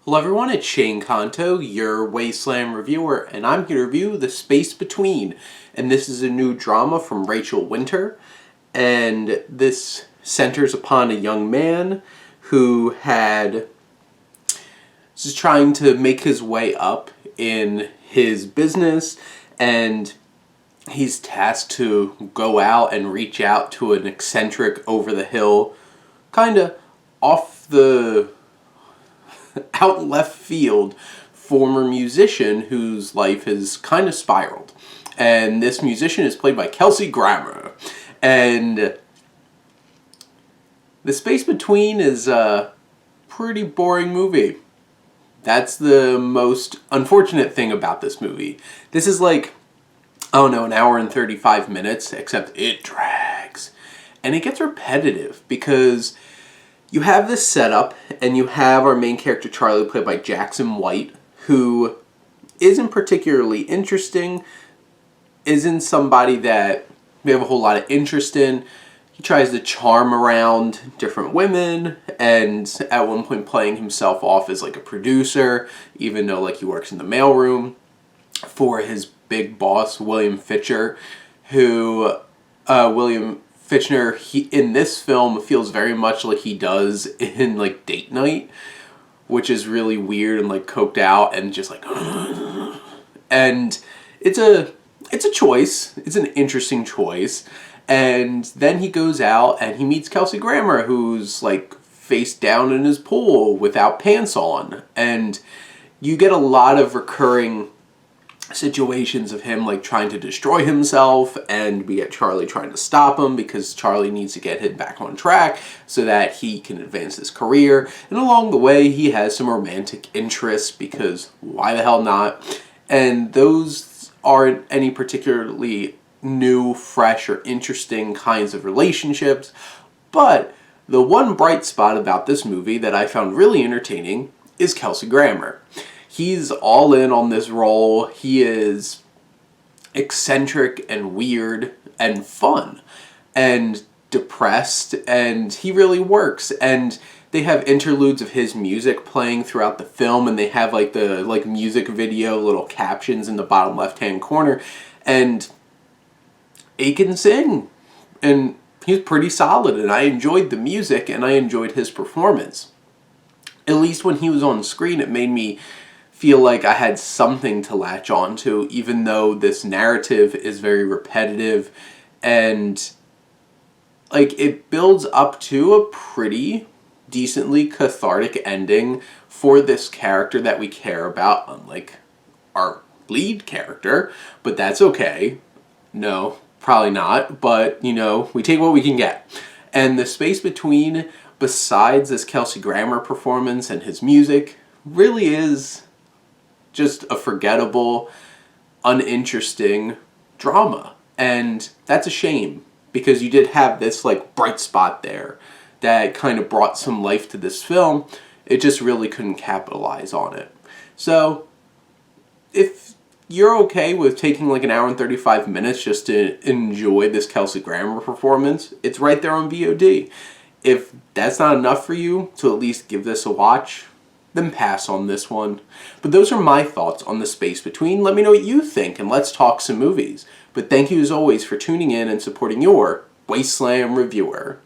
Hello everyone, it's Shane Kanto, your Wasteland reviewer, and I'm here to review The Space Between. And this is a new drama from Rachel Winter, and this centers upon a young man who is trying to make his way up in his business, and he's tasked to go out and reach out to an eccentric over the hill, kind of off the out left field former musician whose life has kind of spiraled. And this musician is played by Kelsey Grammer. And The Space Between is a pretty boring movie. That's the most unfortunate thing about this movie. This is like, I don't know, an hour and 35 minutes, except it drags. And it gets repetitive because you have this setup, and you have our main character Charlie, played by Jackson White, who isn't particularly interesting, isn't somebody that we have a whole lot of interest in. He tries to charm around different women, and at one point playing himself off as like a producer, even though like he works in the mailroom for his big boss, William Fitcher, who William Fitchner, in this film feels very much like he does in like Date Night, which is really weird and like coked out and just like and it's a choice. It's an interesting choice. And then he goes out and he meets Kelsey Grammer, who's like face down in his pool without pants on, and you get a lot of recurring situations of him like trying to destroy himself, and we get Charlie trying to stop him because Charlie needs to get him back on track so that he can advance his career. And along the way he has some romantic interests, because why the hell not? And those aren't any particularly new, fresh, or interesting kinds of relationships. But the one bright spot about this movie that I found really entertaining is Kelsey Grammer. He's all in on this role. He is eccentric and weird and fun and depressed, and he really works. And they have interludes of his music playing throughout the film, and they have like the music video little captions in the bottom left-hand corner, and he can sing, and he's pretty solid, and I enjoyed the music and I enjoyed his performance. At least when he was on screen, it made me feel like I had something to latch on to, even though this narrative is very repetitive, and like it builds up to a pretty decently cathartic ending for this character that we care about, unlike our lead character, but that's okay. No, probably not, but you know, we take what we can get. And The Space Between, besides this Kelsey Grammer performance and his music, really is just a forgettable, uninteresting drama. And that's a shame, because you did have this like bright spot there that kind of brought some life to this film. It just really couldn't capitalize on it. So if you're okay with taking like an hour and 35 minutes just to enjoy this Kelsey Grammer performance, it's right there on VOD. If that's not enough for you to at least give this a watch, then pass on this one. But those are my thoughts on The Space Between. Let me know what you think, and let's talk some movies. But thank you as always for tuning in and supporting your Wasteland reviewer.